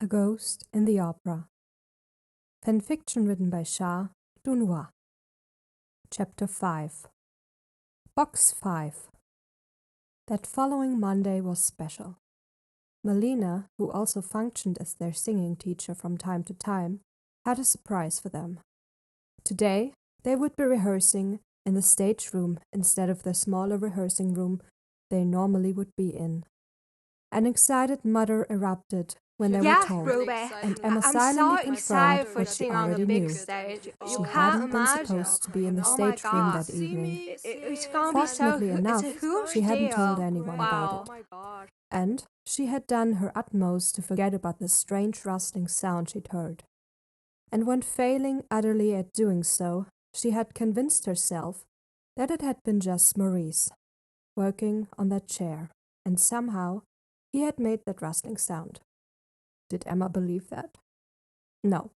A Ghost in the Opera. Fanfiction written by chatdunoir. Chapter 5. Box 5. That following Monday was special. Melina, who also functioned as their singing teacher from time to time, had a surprise for them. Today, they would be rehearsing in the stage room instead of the smaller rehearsing room they normally would be in. An excited mutter erupted when they were told, and Emma silently confirmed what she already knew. She hadn't been supposed to be in the stage room that evening. Fortunately enough, she hadn't told anyone about it. And she had done her utmost to forget about the strange rustling sound she'd heard. And when failing utterly at doing so, she had convinced herself that it had been just Maurice, working on that chair, and somehow he had made that rustling sound. Did Emma believe that? No,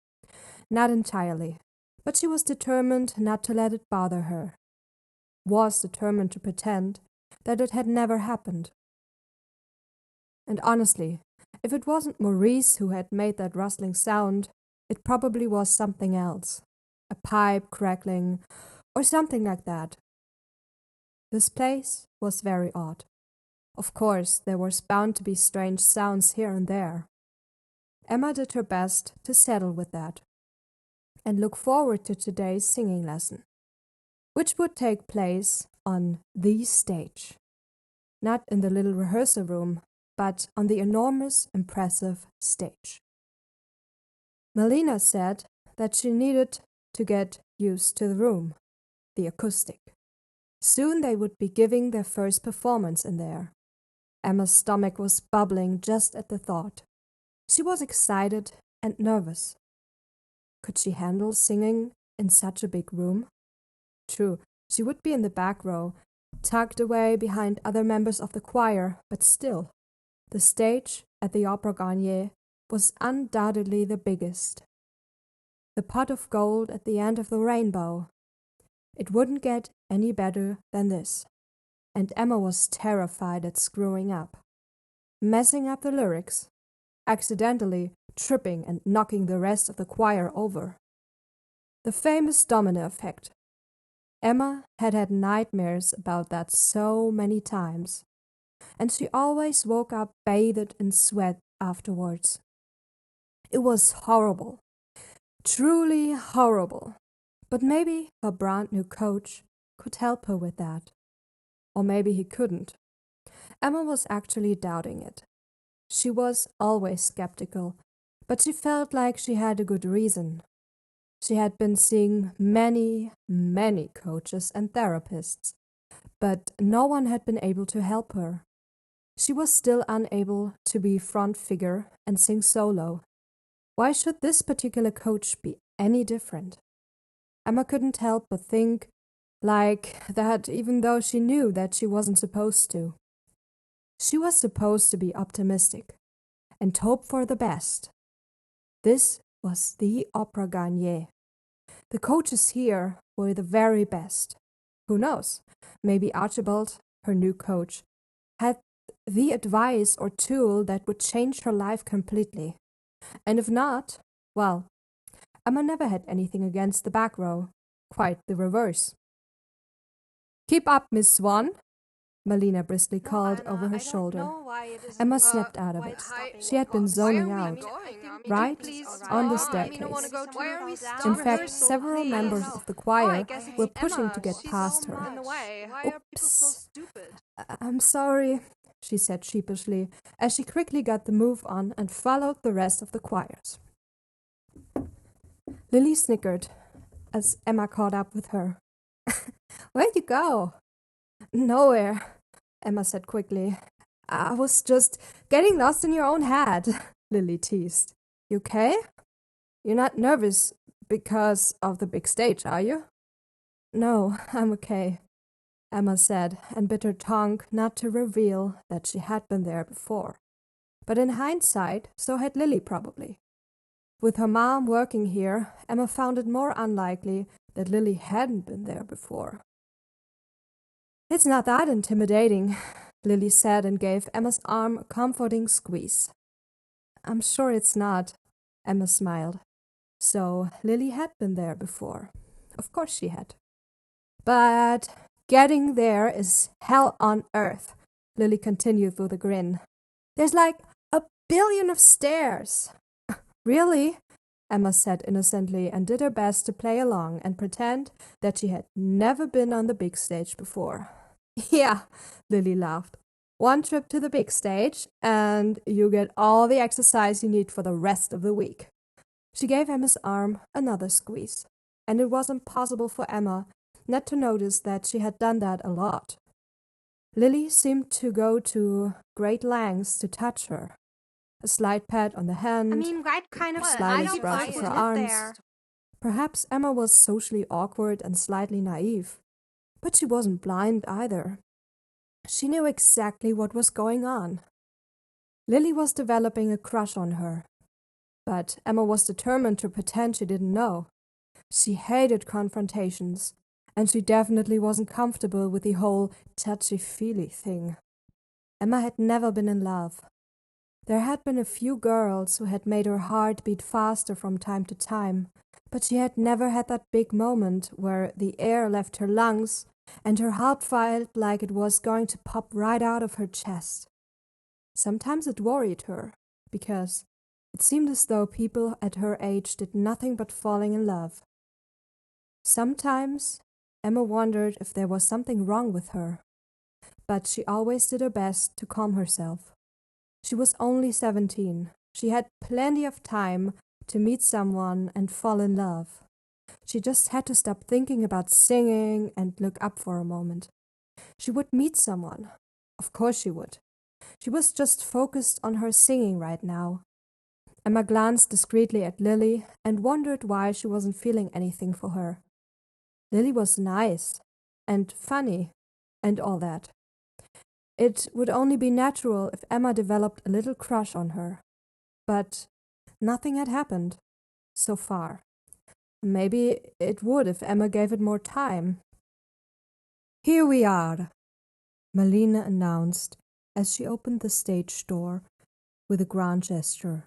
not entirely, but she was determined not to let it bother her. Was determined to pretend that it had never happened. And honestly, if it wasn't Maurice who had made that rustling sound, it probably was something else. A pipe crackling, or something like that. This place was very odd. Of course, there was bound to be strange sounds here and there. Emma did her best to settle with that, and look forward to today's singing lesson, which would take place on the stage. Not in the little rehearsal room, but on the enormous, impressive stage. Melina said that she needed to get used to the room, the acoustic. Soon they would be giving their first performance in there. Emma's stomach was bubbling just at the thought. She was excited and nervous. Could she handle singing in such a big room? True, she would be in the back row, tucked away behind other members of the choir, but still, the stage at the Opera Garnier was undoubtedly the biggest. The pot of gold at the end of the rainbow. It wouldn't get any better than this, and Emma was terrified at screwing up, messing up the lyrics, accidentally tripping and knocking the rest of the choir over. The famous domino effect. Emma had had nightmares about that so many times, and she always woke up bathed in sweat afterwards. It was horrible, truly horrible, but maybe her brand new coach could help her with that. Or maybe he couldn't. Emma was actually doubting it. She was always skeptical, but she felt like she had a good reason. She had been seeing many coaches and therapists, but no one had been able to help her. She was still unable to be front figure and sing solo. Why should this particular coach be any different? Emma couldn't help but think like that, even though she knew that she wasn't supposed to. She was supposed to be optimistic and hope for the best. This was the Opera Garnier. The coaches here were the very best. Who knows? Maybe Archibald, her new coach, had the advice or tool that would change her life completely. And if not, well, Emma never had anything against the back row. Quite the reverse. "Keep up, Miss Swan," Melina briskly called over her shoulder. Emma snapped out of it. She had been zoning out, right on the staircase. In fact, several members of the choir were pushing to get past her. "Oops. I'm sorry," she said sheepishly, as she quickly got the move on and followed the rest of the choirs. Lily snickered as Emma caught up with her. "Where'd you go?" "Nowhere," Emma said quickly. "I was just getting lost in your own head," Lily teased. "You okay? You're not nervous because of the big stage, are you?" "No, I'm okay," Emma said, and bit her tongue not to reveal that she had been there before. But in hindsight, so had Lily probably. With her mom working here, Emma found it more unlikely that Lily hadn't been there before. "It's not that intimidating," Lily said and gave Emma's arm a comforting squeeze. I'm sure it's not, Emma smiled. So Lily had been there before. Of course she had. But getting there is hell on earth, Lily continued with a grin. There's like a billion of stairs. Really? Emma said innocently and did her best to play along and pretend that she had never been on the big stage before. Yeah, Lily laughed. One trip to the big stage, and you get all the exercise you need for the rest of the week. She gave Emma's arm another squeeze, and it was impossible for Emma not to notice that she had done that a lot. Lily seemed to go to great lengths to touch her. A slight pat on the hand, right kind of slightest brush of her arms. Perhaps Emma was socially awkward and slightly naive, but she wasn't blind either. She knew exactly what was going on. Lily was developing a crush on her, but Emma was determined to pretend she didn't know. She hated confrontations, and she definitely wasn't comfortable with the whole touchy-feely thing. Emma had never been in love. There had been a few girls who had made her heart beat faster from time to time, but she had never had that big moment where the air left her lungs and her heart felt like it was going to pop right out of her chest. Sometimes it worried her, because it seemed as though people at her age did nothing but falling in love. Sometimes Emma wondered if there was something wrong with her, but she always did her best to calm herself. She was only 17. She had plenty of time to meet someone and fall in love. She just had to stop thinking about singing and look up for a moment. She would meet someone. Of course she would. She was just focused on her singing right now. Emma glanced discreetly at Lily and wondered why she wasn't feeling anything for her. Lily was nice and funny and all that. It would only be natural if Emma developed a little crush on her. But nothing had happened so far. Maybe it would if Emma gave it more time. Here we are, Malina announced as she opened the stage door with a grand gesture.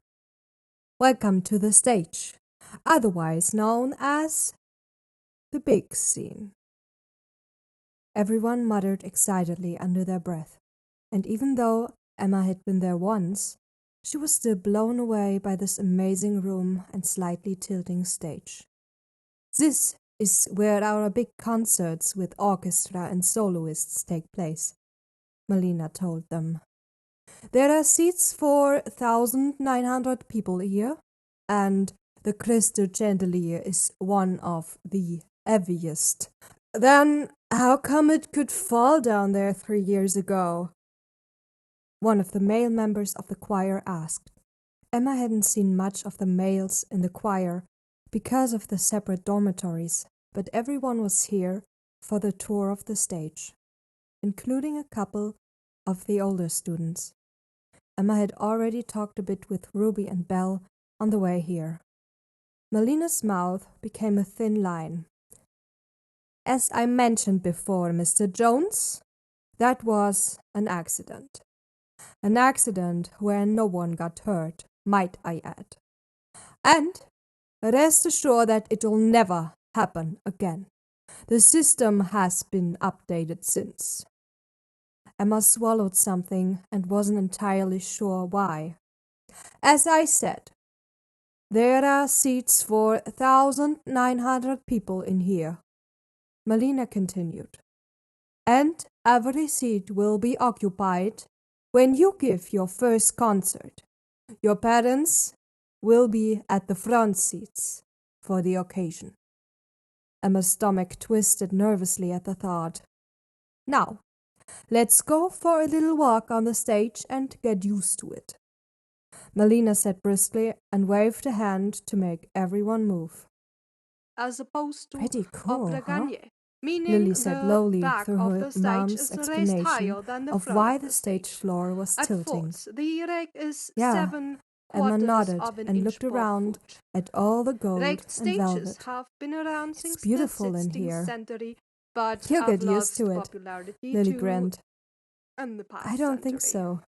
Welcome to the stage, otherwise known as the big scene. Everyone muttered excitedly under their breath, and even though Emma had been there once, she was still blown away by this amazing room and slightly tilting stage. This is where our big concerts with orchestra and soloists take place, Malina told them. There are seats for 1,900 people here, and the crystal chandelier is one of the heaviest. Then how come it could fall down there 3 years ago? One of the male members of the choir asked. Emma hadn't seen much of the males in the choir because of the separate dormitories, but everyone was here for the tour of the stage, including a couple of the older students. Emma had already talked a bit with Ruby and Belle on the way here. Malina's mouth became a thin line. As I mentioned before, Mr. Jones, that was an accident. An accident where no one got hurt, might I add. And rest assured that it'll never happen again. The system has been updated since. Emma swallowed something and wasn't entirely sure why. As I said, there are seats for 1,900 people in here, Malina continued. And every seat will be occupied when you give your first concert. Your parents will be at the front seats for the occasion. Emma's stomach twisted nervously at the thought. Now, let's go for a little walk on the stage and get used to it, Malina said briskly and waved a hand to make everyone move. As opposed to Pretty cool, huh? Meaning Lily said the lowly back through of her the stage mom's is raised explanation higher than the of front why of the the stage floor was At tilting. first, the rake is Yeah, 7 Emma quarters nodded of an and inch looked per around foot. at all the gold Raked and stages velvet. have been around It's since beautiful the in 16th here. century, but You'll have get used lost to it, popularity Lily too grinned. in the I past don't think century. so.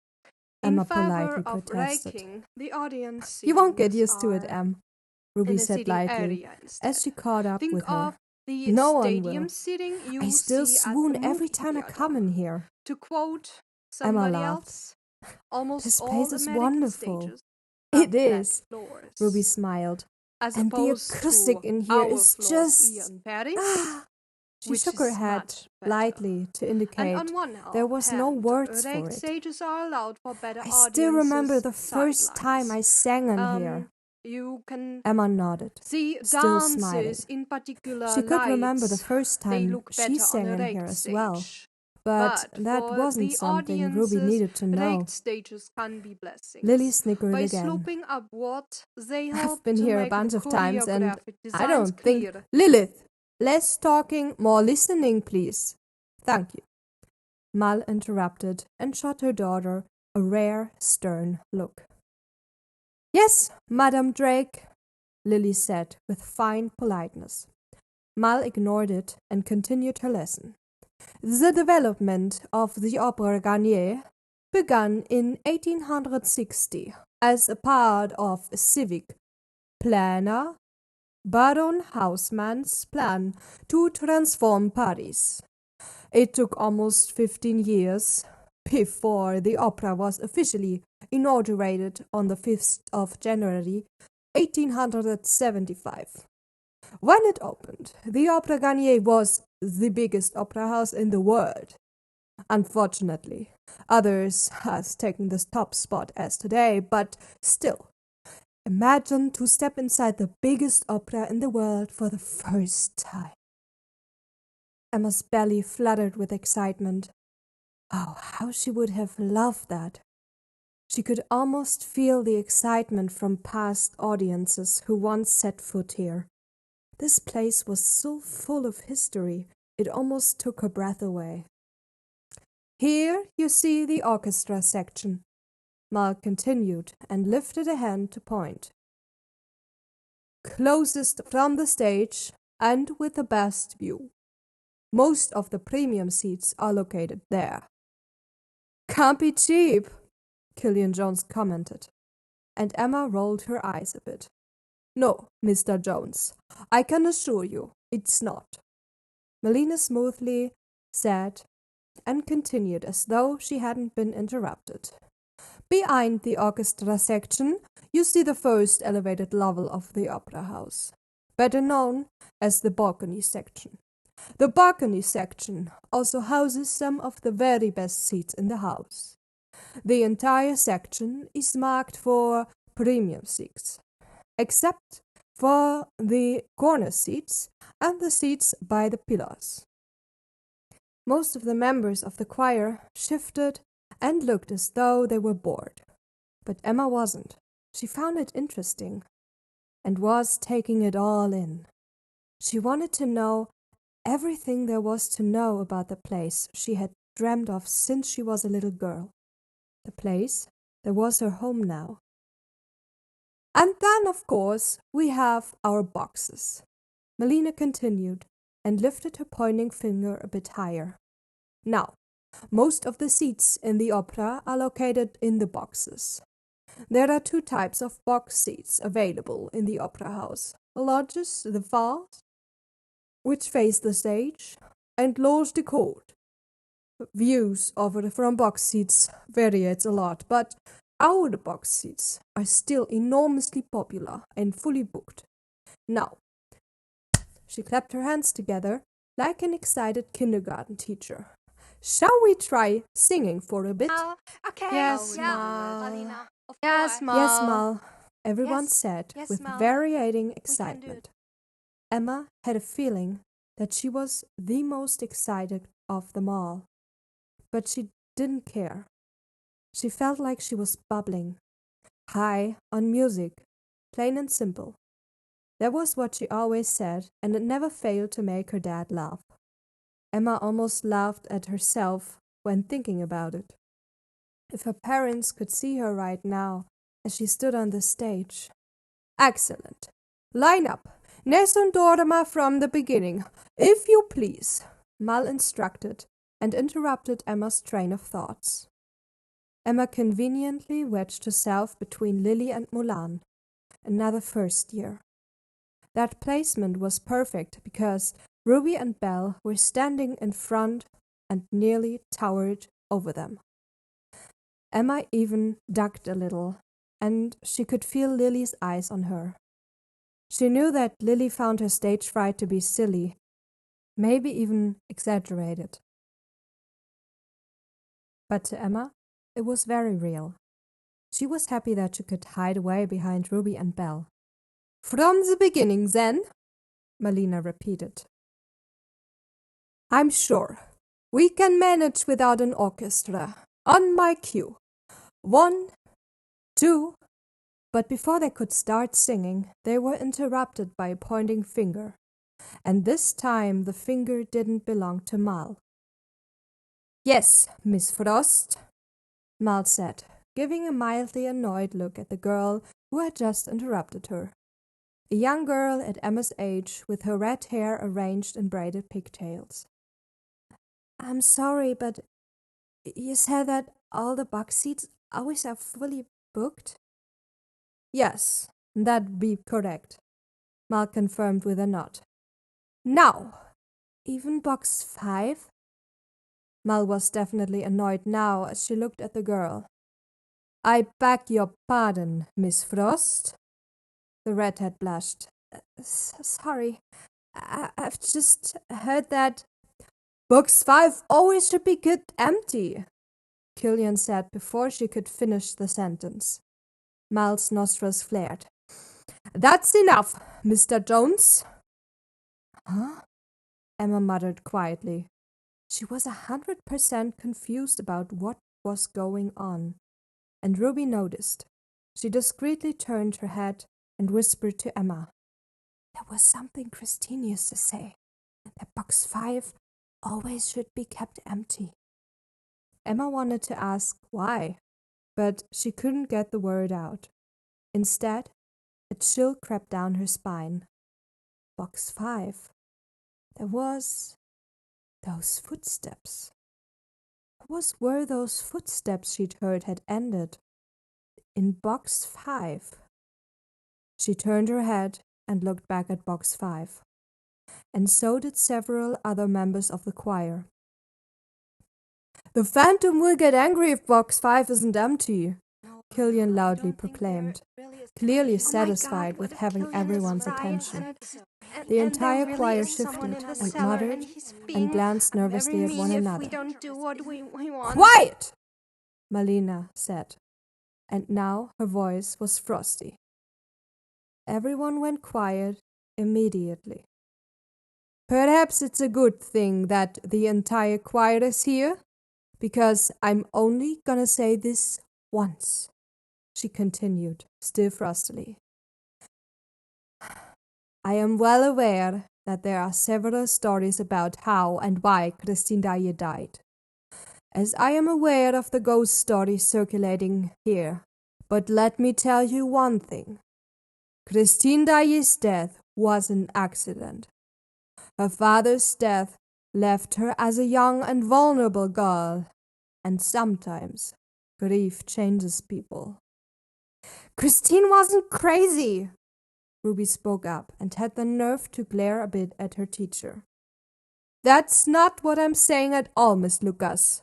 Emma in favor politely of protested. raking the audience You won't get seatings used to it, are Em, in Ruby the said seating lightly, area instead. as she caught up Think with her. of the No one stadium will. seating you I still see at swoon the every movie time I theater. come in here. To quote Emma somebody laughed. else, almost This all place is American wonderful. stages It have flat is, floors, Ruby smiled. as And the opposed acoustic to in here our is floors here just... in Paris, Ah! She which shook her is head much better. lightly to And indicate on one there was no hand, words for rake it. stages are allowed for better I still remember audiences the first time I sidelines. sang in here. You can Emma nodded, see still smiling. dances in particular She could remember the lights. first They time look she better sang on a in raked here as well. stage. But that for wasn't the something Ruby audiences, needed to know. raked stages can be blessings. Lily snickered By again. sloping upward, they I've help been to here a make bunch the of times and choreographic I designs don't think... clear. Lilith, less talking, more listening, please. Thank you. Mal interrupted and shot her daughter a rare, stern look. Yes, Madame Drake, Lily said with fine politeness. Mal ignored it and continued her lesson. The development of the Opera Garnier began in 1860 as a part of a civic planner, Baron Haussmann's plan to transform Paris. It took almost 15 years before the opera was officially inaugurated on the 5th of January 1875. When it opened, the Opera Garnier was the biggest opera house in the world. Unfortunately, others has taken the top spot as today, but still, imagine to step inside the biggest opera in the world for the first time. Emma's belly fluttered with excitement. Oh, how she would have loved that. She could almost feel the excitement from past audiences who once set foot here. This place was so full of history, it almost took her breath away. Here you see the orchestra section, Mal continued and lifted a hand to point. Closest from the stage and with the best view. Most of the premium seats are located there. Can't be cheap, Killian Jones commented, and Emma rolled her eyes a bit. No, Mr. Jones, I can assure you, it's not. Melina smoothly said and continued as though she hadn't been interrupted. Behind the orchestra section, you see the first elevated level of the opera house, better known as the balcony section. The balcony section also houses some of the very best seats in the house. The entire section is marked for premium seats, except for the corner seats and the seats by the pillars. Most of the members of the choir shifted and looked as though they were bored. But Emma wasn't. She found it interesting and was taking it all in. She wanted to know everything there was to know about the place she had dreamed of since she was a little girl. The place that was her home now. And then, of course, we have our boxes. Melina continued and lifted her pointing finger a bit higher. Now, most of the seats in the opera are located in the boxes. There are two types of box seats available in the opera house. Loges de face, which face the stage, and loge de côte. Views offered from box seats varies a lot, but our box seats are still enormously popular and fully booked. Now, she clapped her hands together like an excited kindergarten teacher. Shall we try singing for a bit? Okay. Yes, yeah, Mal. Malina. Of Yes, course. Mal. Yes, Mal, everyone Yes, said yes, with Mal. varying We can do excitement. it. Emma had a feeling that she was the most excited of them all. But she didn't care. She felt like she was bubbling. High on music, plain and simple. That was what she always said, and it never failed to make her dad laugh. Emma almost laughed at herself when thinking about it. If her parents could see her right now as she stood on the stage. Excellent. Line up. Nessun dorma from the beginning, if you please, Mal instructed and interrupted Emma's train of thoughts. Emma conveniently wedged herself between Lily and Mulan, another first year. That placement was perfect because Ruby and Belle were standing in front and nearly towered over them. Emma even ducked a little, and she could feel Lily's eyes on her. She knew that Lily found her stage fright to be silly, maybe even exaggerated. But to Emma, it was very real. She was happy that she could hide away behind Ruby and Belle. "From the beginning, then?" Malina repeated. "I'm sure we can manage without an orchestra. On my cue. 1, 2. But before they could start singing, they were interrupted by a pointing finger. And this time the finger didn't belong to Mal. "Yes, Miss Frost," Mal said, giving a mildly annoyed look at the girl who had just interrupted her. A young girl at Emma's age with her red hair arranged in braided pigtails. "I'm sorry, but you said that all the box seats always are fully booked?" "Yes, that'd be correct," Mal confirmed with a nod. "Now, even box 5? Mal was definitely annoyed now as she looked at the girl. "I beg your pardon, Miss Frost." The redhead blushed. Sorry, I've just heard that box 5 always should be kept empty," Killian said before she could finish the sentence. Mal's nostrils flared. "That's enough, Mr. Jones." "Huh?" Emma muttered quietly. She was 100% confused about what was going on, and Ruby noticed. She discreetly turned her head and whispered to Emma. "There was something Christine used to say, that box 5 always should be kept empty." Emma wanted to ask why, but she couldn't get the word out. Instead, a chill crept down her spine. Box 5. There was those footsteps. What were those footsteps she'd heard had ended? In box 5. She turned her head and looked back at box 5. And so did several other members of the choir. "The Phantom will get angry if box 5 isn't empty," Killian loudly proclaimed, clearly satisfied with having everyone's attention. The entire choir shifted and muttered and glanced nervously at one another. "Quiet!" Malina said, and now her voice was frosty. Everyone went quiet immediately. "Perhaps it's a good thing that the entire choir is here, because I'm only gonna say this once," she continued, still frostily. "I am well aware that there are several stories about how and why Christine Daae died, as I am aware of the ghost stories circulating here. But let me tell you one thing. Christine Daae's death was an accident. Her father's death left her as a young and vulnerable girl, and sometimes grief changes people." "Christine wasn't crazy," Ruby spoke up and had the nerve to glare a bit at her teacher. "That's not what I'm saying at all, Miss Lucas,"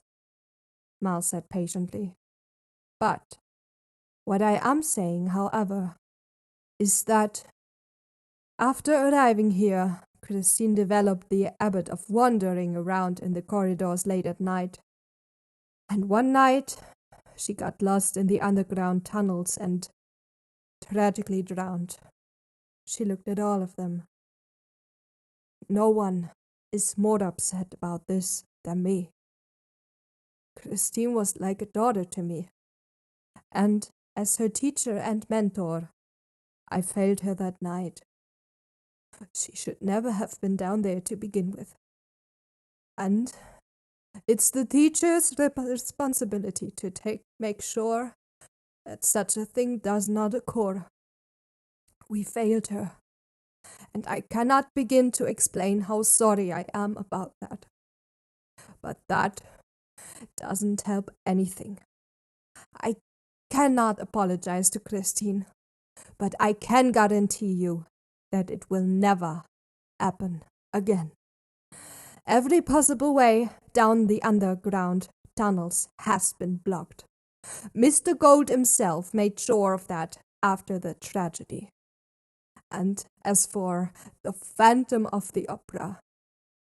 Mal said patiently. "But what I am saying, however, is that after arriving here, Christine developed the habit of wandering around in the corridors late at night. And one night, she got lost in the underground tunnels and tragically drowned." She looked at all of them. "No one is more upset about this than me. Christine was like a daughter to me, and as her teacher and mentor, I failed her that night. She should never have been down there to begin with. And it's the teacher's responsibility to make sure that such a thing does not occur. We failed her, and I cannot begin to explain how sorry I am about that. But that doesn't help anything. I cannot apologize to Christine, but I can guarantee you that it will never happen again. Every possible way down the underground tunnels has been blocked. Mr. Gold himself made sure of that after the tragedy. And as for the Phantom of the Opera,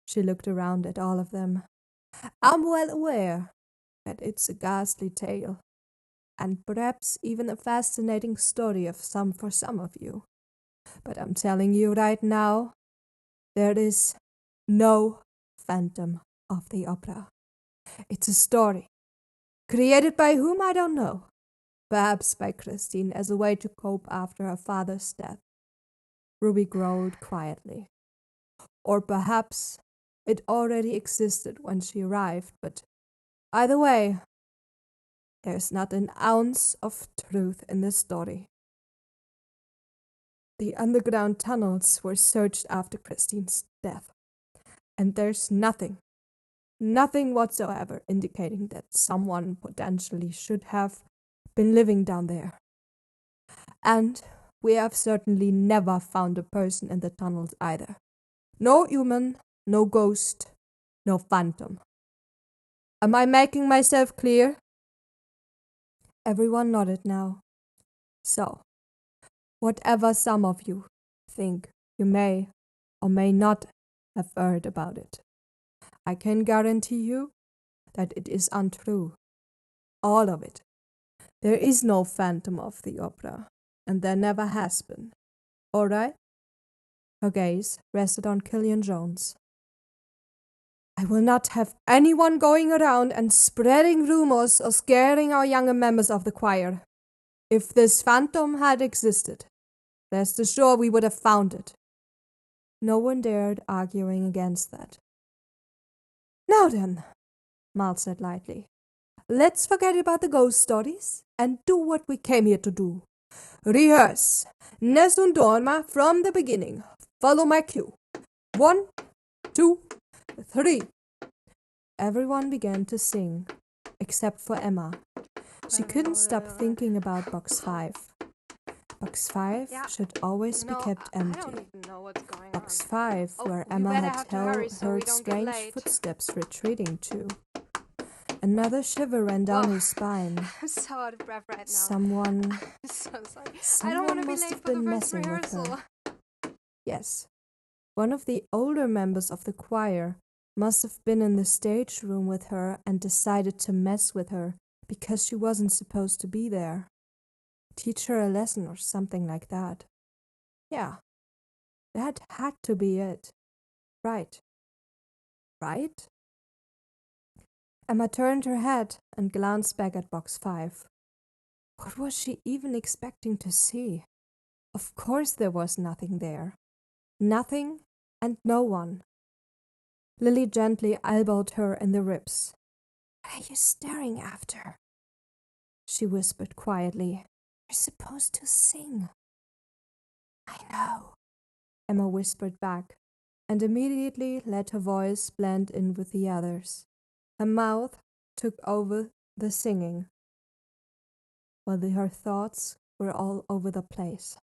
she looked around at all of them. I'm well aware that it's a ghastly tale, and perhaps even a fascinating story for some of you. But I'm telling you right now, there is no Phantom of the Opera. It's a story, created by whom I don't know, perhaps by Christine as a way to cope after her father's death. Ruby growled quietly. Or perhaps it already existed when she arrived, but either way, there's not an ounce of truth in this story. The underground tunnels were searched after Christine's death, and there's nothing whatsoever indicating that someone potentially should have been living down there. And we have certainly never found a person in the tunnels either. No human, no ghost, no phantom. Am I making myself clear? Everyone nodded now. So, whatever some of you think you may or may not have heard about it, I can guarantee you that it is untrue. All of it. There is no Phantom of the Opera, and there never has been. All right? Her gaze rested on Killian Jones. I will not have anyone going around and spreading rumors or scaring our younger members of the choir. If this phantom had existed, rest assured we would have found it. No one dared arguing against that. Now then, Mal said lightly, let's forget about the ghost stories and do what we came here to do. Rehearse. Nessun dorma from the beginning. Follow my cue. 1, 2, 3. Everyone began to sing, except for Emma. She couldn't stop thinking about box 5. Box 5 should always be kept empty. I don't even know what's going Box on. 5, Oh, where you Emma better had have to hurry so we heard don't get strange late. footsteps retreating to. Another shiver ran down her spine. I'm so out of breath right now. Someone I'm so sorry. I don't want to be must late have for the been first messing with rehearsal. her. Yes, one of the older members of the choir must have been in the stage room with her and decided to mess with her because she wasn't supposed to be there. Teach her a lesson or something like that. Yeah, that had to be it. Right. Right? Emma turned her head and glanced back at box 5. What was she even expecting to see? Of course there was nothing there. Nothing and no one. Lily gently elbowed her in the ribs. What are you staring after? She whispered quietly. You're supposed to sing. I know, Emma whispered back, and immediately let her voice blend in with the others. Her mouth took over the singing, while her thoughts were all over the place.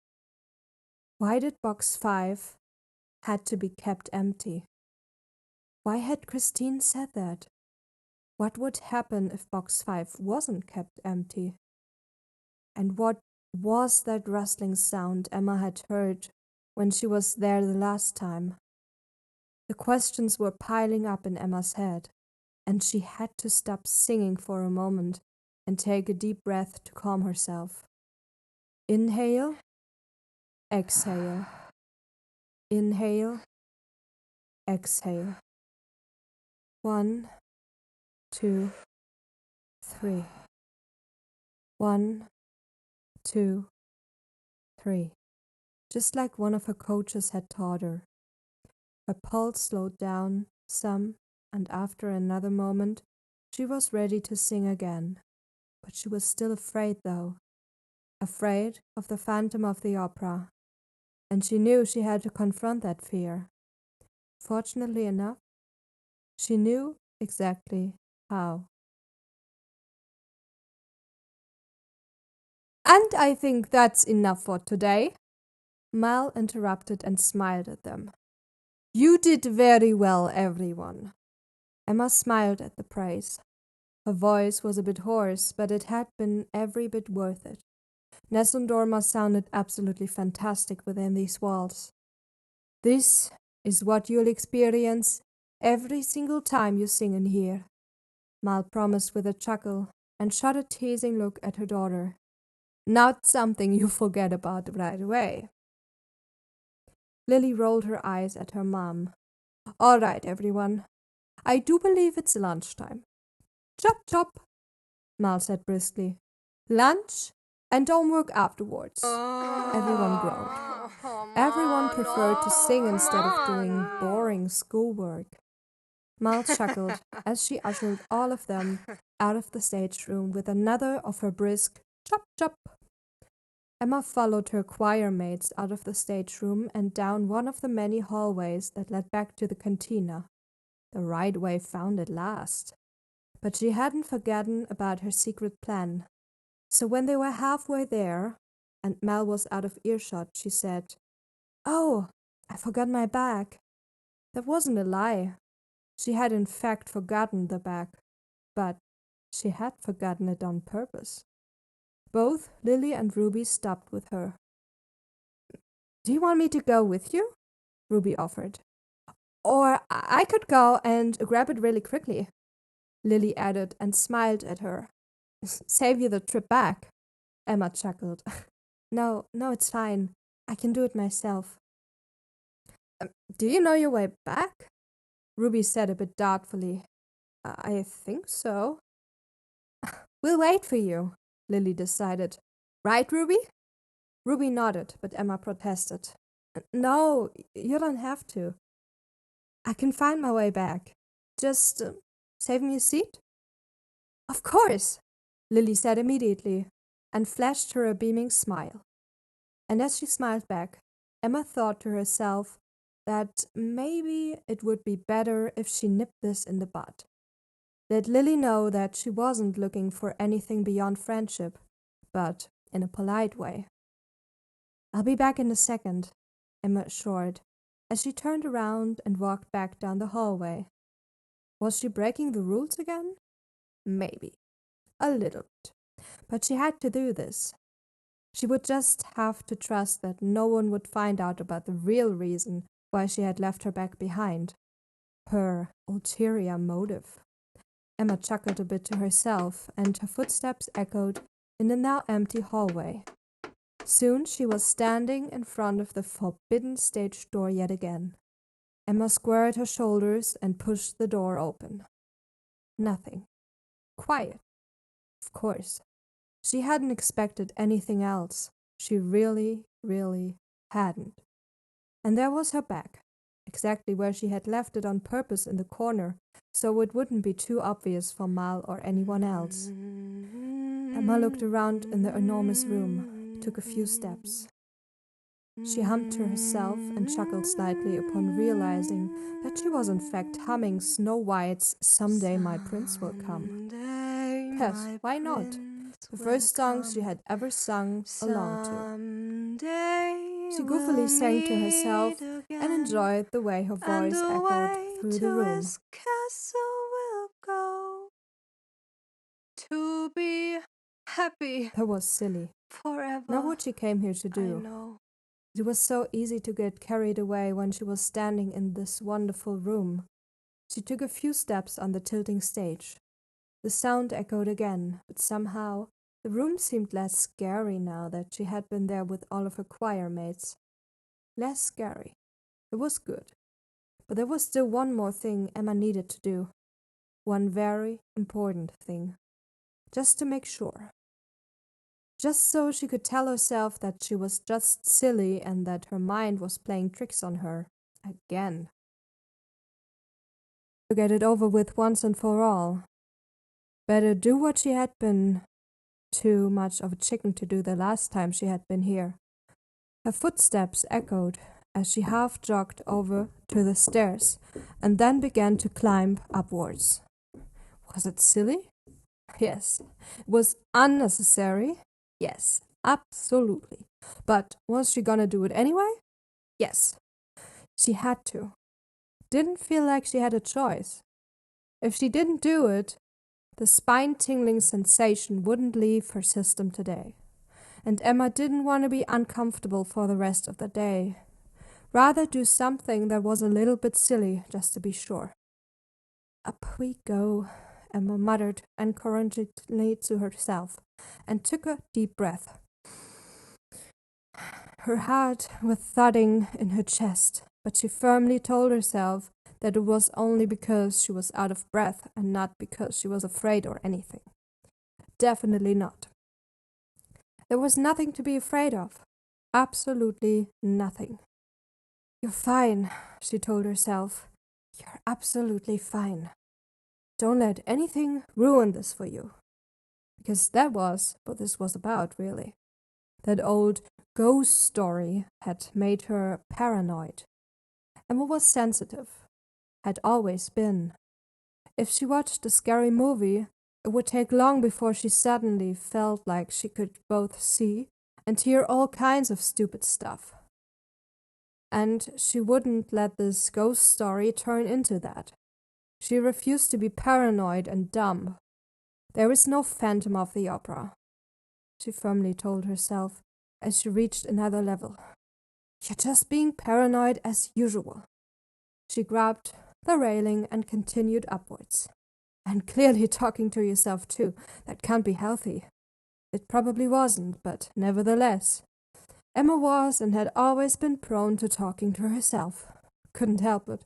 Why did box 5 had to be kept empty? Why had Christine said that? What would happen if box 5 wasn't kept empty? And what was that rustling sound Emma had heard when she was there the last time? The questions were piling up in Emma's head, and she had to stop singing for a moment and take a deep breath to calm herself. Inhale, exhale. Inhale, exhale. 1, 2, 3. 1, 2, 3. Just like one of her coaches had taught her. Her pulse slowed down some, and after another moment, she was ready to sing again. But she was still afraid, though. Afraid of the Phantom of the Opera. And she knew she had to confront that fear. Fortunately enough, she knew exactly how. And I think that's enough for today. Mal interrupted and smiled at them. You did very well, everyone. Emma smiled at the praise. Her voice was a bit hoarse, but it had been every bit worth it. Ness and Dorma sounded absolutely fantastic within these walls. This is what you'll experience every single time you sing in here, Mal promised with a chuckle and shot a teasing look at her daughter. Not something you forget about right away. Lily rolled her eyes at her mom. All right, everyone. I do believe it's lunchtime. Chop, chop, Mal said briskly. Lunch and homework afterwards. Everyone groaned. Everyone preferred to sing instead of doing boring schoolwork. Mal chuckled as she ushered all of them out of the stage room with another of her brisk chop chop. Emma followed her choir mates out of the stage room and down one of the many hallways that led back to the cantina. The right way found at last. But she hadn't forgotten about her secret plan. So when they were halfway there, and Mal was out of earshot, she said, Oh, I forgot my bag. That wasn't a lie. She had in fact forgotten the bag, but she had forgotten it on purpose. Both Lily and Ruby stopped with her. Do you want me to go with you? Ruby offered. Or I could go and grab it really quickly, Lily added and smiled at her. Save you the trip back, Emma chuckled. No, it's fine. I can do it myself. Do you know your way back? Ruby said a bit doubtfully. I think so. We'll wait for you, Lily decided. Right, Ruby? Ruby nodded, but Emma protested. No, you don't have to. I can find my way back. Just save me a seat? Of course, Lily said immediately, and flashed her a beaming smile. And as she smiled back, Emma thought to herself that maybe it would be better if she nipped this in the bud. Let Lily know that she wasn't looking for anything beyond friendship, but in a polite way. I'll be back in a second, Emma assured, as she turned around and walked back down the hallway. Was she breaking the rules again? Maybe. A little bit. But she had to do this. She would just have to trust that no one would find out about the real reason why she had left her bag behind. Her ulterior motive. Emma chuckled a bit to herself, and her footsteps echoed in the now empty hallway. Soon she was standing in front of the forbidden stage door yet again. Emma squared her shoulders and pushed the door open. Nothing. Quiet. Of course. She hadn't expected anything else. She really, really hadn't. And there was her bag, exactly where she had left it on purpose in the corner, so it wouldn't be too obvious for Mal or anyone else. Emma looked around in the enormous room, took a few steps. She hummed to herself and chuckled slightly upon realizing that she was in fact humming Snow White's Someday My Prince Will Come. Yes, why not? The first song she had ever sung along to. She goofily sang to herself and enjoyed the way her voice echoed through the room. To be happy That was silly. forever. Not what she came here to do. I know. It was so easy to get carried away when she was standing in this wonderful room. She took a few steps on the tilting stage. The sound echoed again, but somehow the room seemed less scary now that she had been there with all of her choir mates. Less scary. It was good. But there was still one more thing Emma needed to do. One very important thing. Just to make sure. Just so she could tell herself that she was just silly and that her mind was playing tricks on her. Again. To get it over with once and for all. Better do what she had been too much of a chicken to do the last time she had been here. Her footsteps echoed as she half jogged over to the stairs and then began to climb upwards. Was it silly? Yes. Was unnecessary? Yes, Absolutely. But was she gonna do it anyway? Yes, she had to. Didn't feel like she had a choice. If she didn't do it, the spine-tingling sensation wouldn't leave her system today. And Emma didn't want to be uncomfortable for the rest of the day. Rather do something that was a little bit silly, just to be sure. Up we go, Emma muttered encouragingly to herself, and took a deep breath. Her heart was thudding in her chest, but she firmly told herself that it was only because she was out of breath and not because she was afraid or anything. Definitely not. There was nothing to be afraid of. Absolutely nothing. You're fine, she told herself. You're absolutely fine. Don't let anything ruin this for you. Because that was what this was about, really. That old ghost story had made her paranoid. Emma was sensitive. Had always been. If she watched a scary movie, it would take long before she suddenly felt like she could both see and hear all kinds of stupid stuff. And she wouldn't let this ghost story turn into that. She refused to be paranoid and dumb. There is no Phantom of the Opera, she firmly told herself as she reached another level. You're just being paranoid as usual. She grabbed the railing and continued upwards. And clearly talking to yourself too. That can't be healthy. It probably wasn't, but nevertheless. Emma was and had always been prone to talking to herself. Couldn't help it.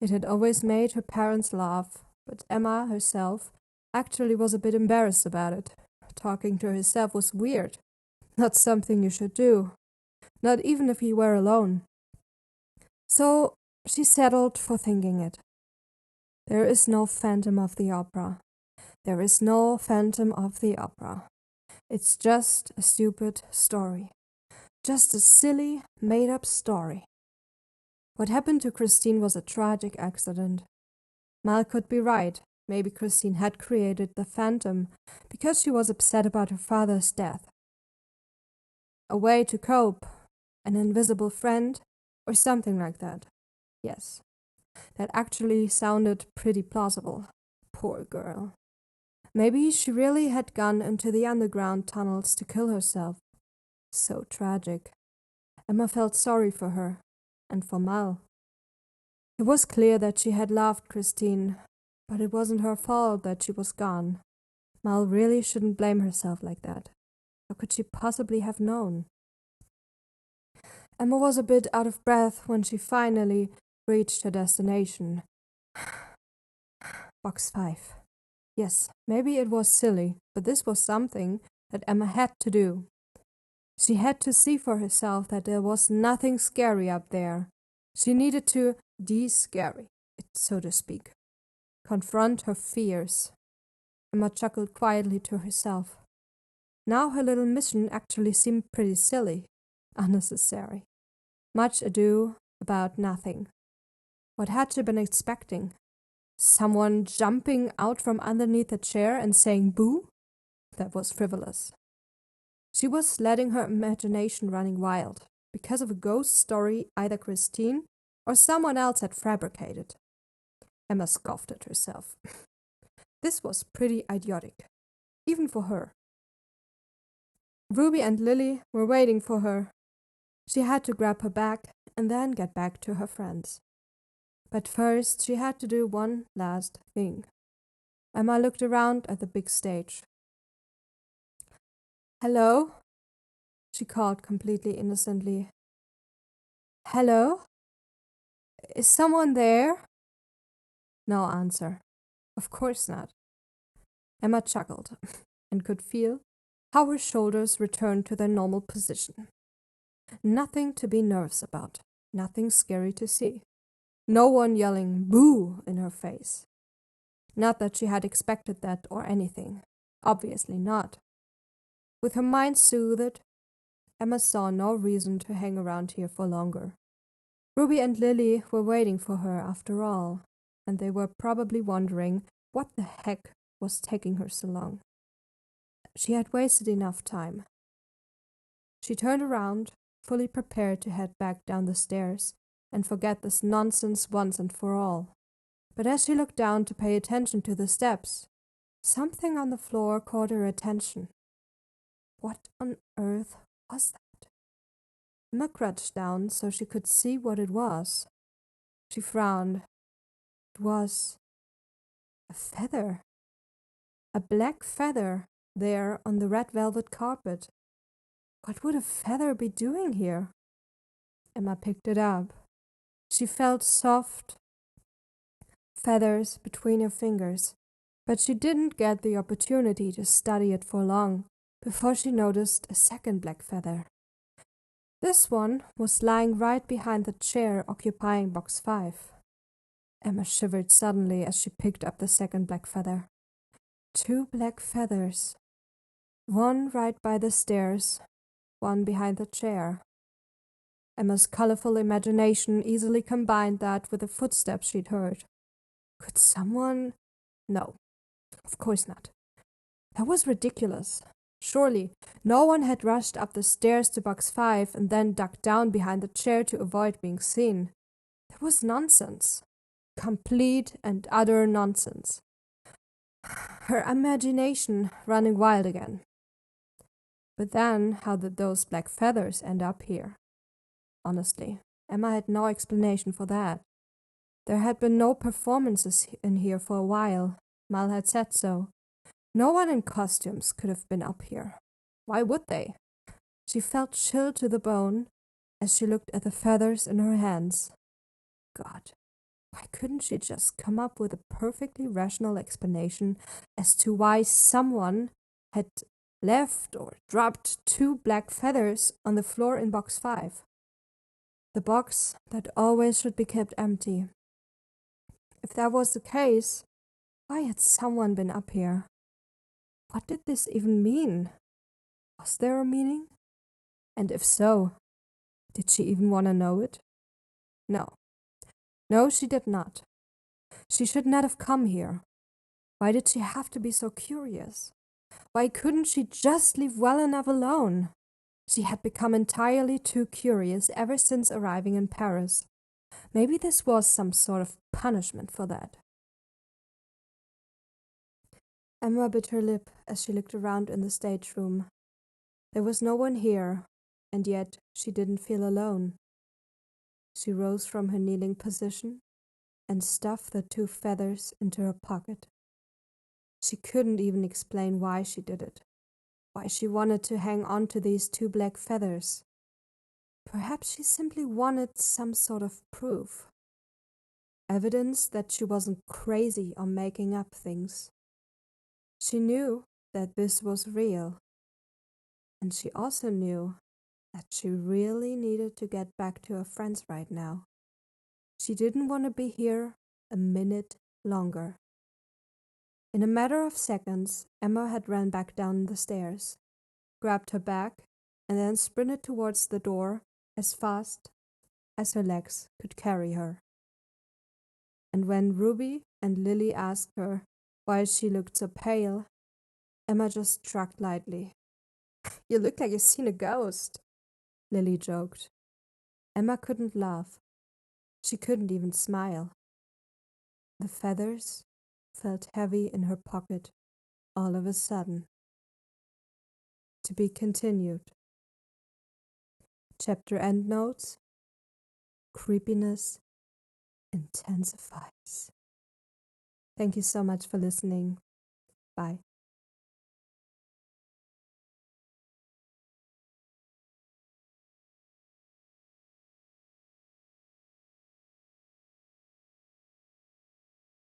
It had always made her parents laugh, but Emma herself actually was a bit embarrassed about it. Talking to herself was weird. Not something you should do. Not even if you were alone. So she settled for thinking it. There is no Phantom of the Opera. There is no Phantom of the Opera. It's just a stupid story. Just a silly, made-up story. What happened to Christine was a tragic accident. Mal could be right. Maybe Christine had created the Phantom because she was upset about her father's death. A way to cope, an invisible friend, or something like that. Yes, that actually sounded pretty plausible. Poor girl. Maybe she really had gone into the underground tunnels to kill herself. So tragic. Emma felt sorry for her, and for Mal. It was clear that she had loved Christine, but it wasn't her fault that she was gone. Mal really shouldn't blame herself like that. How could she possibly have known? Emma was a bit out of breath when she finally reached her destination. Box 5. Yes, maybe it was silly, but this was something that Emma had to do. She had to see for herself that there was nothing scary up there. She needed to de-scary it, so to speak. Confront her fears. Emma chuckled quietly to herself. Now her little mission actually seemed pretty silly, unnecessary. Much ado about nothing. What had she been expecting? Someone jumping out from underneath a chair and saying boo? That was frivolous. She was letting her imagination running wild because of a ghost story either Christine or someone else had fabricated. Emma scoffed at herself. This was pretty idiotic, even for her. Ruby and Lily were waiting for her. She had to grab her bag and then get back to her friends. But first she had to do one last thing. Emma looked around at the big stage. Hello? She called completely innocently. Hello? Is someone there? No answer. Of course not. Emma chuckled and could feel how her shoulders returned to their normal position. Nothing to be nervous about. Nothing scary to see. No one yelling boo in her face. Not that she had expected that or anything. Obviously not. With her mind soothed, Emma saw no reason to hang around here for longer. Ruby and Lily were waiting for her after all, and they were probably wondering what the heck was taking her so long. She had wasted enough time. She turned around, fully prepared to head back down the stairs and forget this nonsense once and for all. But as she looked down to pay attention to the steps, something on the floor caught her attention. What on earth was that? Emma crouched down so she could see what it was. She frowned. It was a feather. A black feather there on the red velvet carpet. What would a feather be doing here? Emma picked it up. She felt soft feathers between her fingers, but she didn't get the opportunity to study it for long before she noticed a second black feather. This one was lying right behind the chair occupying box 5. Emma shivered suddenly as she picked up the second black feather. 2 black feathers. One right by the stairs, one behind the chair. Emma's colorful imagination easily combined that with the footsteps she'd heard. Could someone? No, of course not. That was ridiculous. Surely, no one had rushed up the stairs to box 5 and then ducked down behind the chair to avoid being seen. That was nonsense. Complete and utter nonsense. Her imagination running wild again. But then, how did those black feathers end up here? Honestly, Emma had no explanation for that. There had been no performances in here for a while. Mal had said so. No one in costumes could have been up here. Why would they? She felt chilled to the bone as she looked at the feathers in her hands. God, why couldn't she just come up with a perfectly rational explanation as to why someone had left or dropped 2 black feathers on the floor in box 5? The box that always should be kept empty. If that was the case, why had someone been up here? What did this even mean? Was there a meaning? And if so, did she even want to know it? No. No, she did not. She should not have come here. Why did she have to be so curious? Why couldn't she just leave well enough alone? She had become entirely too curious ever since arriving in Paris. Maybe this was some sort of punishment for that. Emma bit her lip as she looked around in the stage room. There was no one here, and yet she didn't feel alone. She rose from her kneeling position and stuffed the 2 feathers into her pocket. She couldn't even explain why she did it, why she wanted to hang on to these 2 black feathers. Perhaps she simply wanted some sort of proof. Evidence that she wasn't crazy or making up things. She knew that this was real. And she also knew that she really needed to get back to her friends right now. She didn't want to be here a minute longer. In a matter of seconds, Emma had ran back down the stairs, grabbed her bag, and then sprinted towards the door as fast as her legs could carry her. And when Ruby and Lily asked her why she looked so pale, Emma just shrugged lightly. "You look like you've seen a ghost," Lily joked. Emma couldn't laugh. She couldn't even smile. The feathers felt heavy in her pocket all of a sudden. To be continued. Chapter endnotes. Creepiness intensifies. Thank you so much for listening. Bye.